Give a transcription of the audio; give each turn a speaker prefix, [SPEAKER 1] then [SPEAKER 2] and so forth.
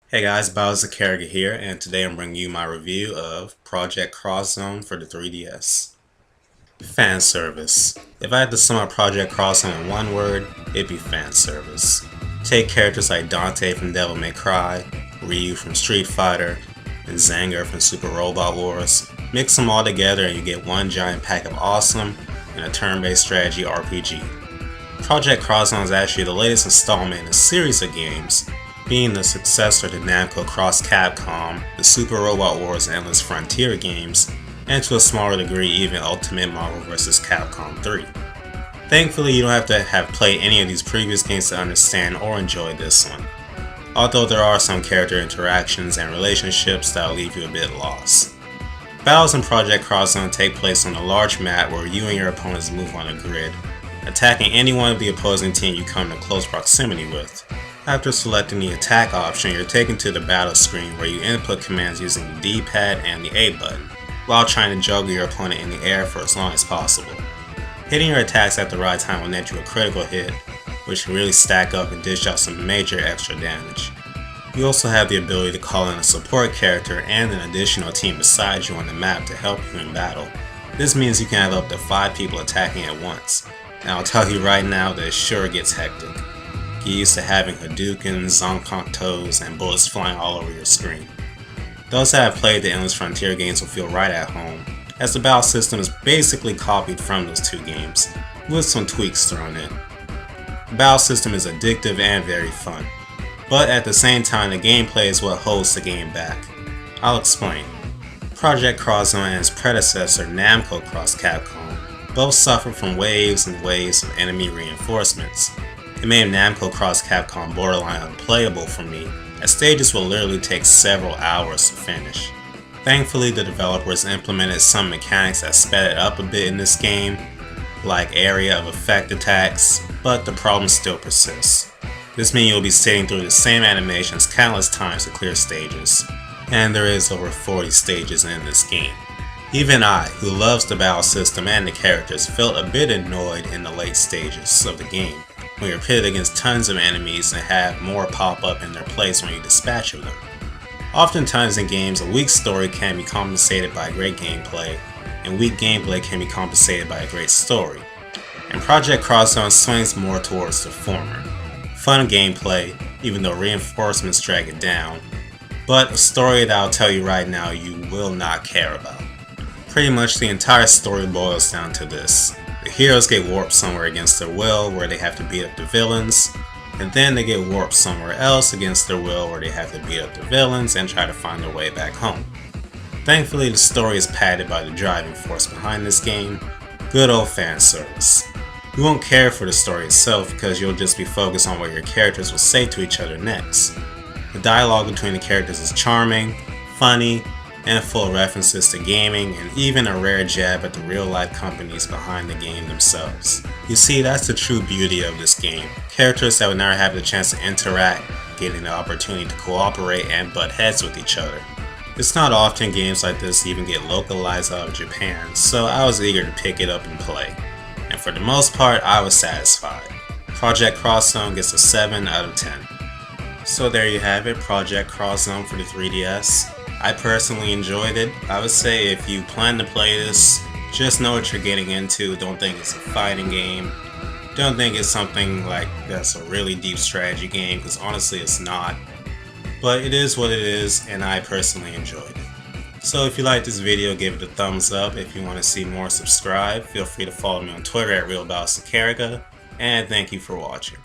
[SPEAKER 1] Hey guys, BaoZakeruga here, and today I'm bringing you my review of Project Cross Zone for the 3DS. Fan service. If I had to sum up Project Cross Zone in one word, it'd be fan service. Take characters like Dante from Devil May Cry, Ryu from Street Fighter, and Zanger from Super Robot Wars. Mix them all together and you get one giant pack of awesome in a turn-based strategy RPG. Project Cross Zone is actually the latest installment in a series of games, being the successor to Namco Cross Capcom, the Super Robot Wars Endless Frontier games, and to a smaller degree even Ultimate Marvel vs. Capcom 3. Thankfully, you don't have to have played any of these previous games to understand or enjoy this one, although there are some character interactions and relationships that will leave you a bit lost. Battles in Project Cross Zone take place on a large map where you and your opponents move on a grid, attacking any one of the opposing team you come in close proximity with. After selecting the attack option, you're taken to the battle screen where you input commands using the D-pad and the A button, while trying to juggle your opponent in the air for as long as possible. Hitting your attacks at the right time will net you a critical hit, which can really stack up and dish out some major extra damage. You also have the ability to call in a support character and an additional team beside you on the map to help you in battle. This means you can have up to 5 people attacking at once, and I'll tell you right now that it sure gets hectic. Get used to having Hadoukens, Zonkontos, and bullets flying all over your screen. Those that have played the Endless Frontier games will feel right at home, as the battle system is basically copied from those two games, with some tweaks thrown in. The battle system is addictive and very fun, but at the same time the gameplay is what holds the game back. I'll explain. Project Cross Zone and its predecessor Namco Cross Capcom both suffered from waves and waves of enemy reinforcements. It made Namco Cross Capcom borderline unplayable for me, as stages will literally take several hours to finish. Thankfully, the developers implemented some mechanics that sped it up a bit in this game, like area of effect attacks, but the problem still persists. This means you'll be sitting through the same animations countless times to clear stages, and there is over 40 stages in this game. Even I, who loves the battle system and the characters, felt a bit annoyed in the late stages of the game, when you're pitted against tons of enemies and have more pop up in their place when you dispatch of them. Oftentimes in games, a weak story can be compensated by great gameplay, and weak gameplay can be compensated by a great story. And Project Cross Zone swings more towards the former. Fun gameplay, even though reinforcements drag it down, but a story that I'll tell you right now you will not care about. Pretty much the entire story boils down to this. The heroes get warped somewhere against their will where they have to beat up the villains, and then they get warped somewhere else against their will where they have to beat up the villains and try to find their way back home. Thankfully, the story is padded by the driving force behind this game, good old fan service. You won't care for the story itself because you'll just be focused on what your characters will say to each other next. The dialogue between the characters is charming, funny, and full of references to gaming and even a rare jab at the real-life companies behind the game themselves. You see, that's the true beauty of this game. Characters that would never have the chance to interact, getting the opportunity to cooperate and butt heads with each other. It's not often games like this even get localized out of Japan, so I was eager to pick it up and play. And for the most part, I was satisfied. Project Cross Zone gets a 7 out of 10. So there you have it, Project Cross Zone for the 3DS. I personally enjoyed it. I would say if you plan to play this, just know what you're getting into. Don't think it's a fighting game. Don't think it's something like that's a really deep strategy game, because honestly it's not. But it is what it is, and I personally enjoyed it. So if you like this video, give it a thumbs up. If you want to see more, subscribe. Feel free to follow me on Twitter at RealBaoZakeruga. And thank you for watching.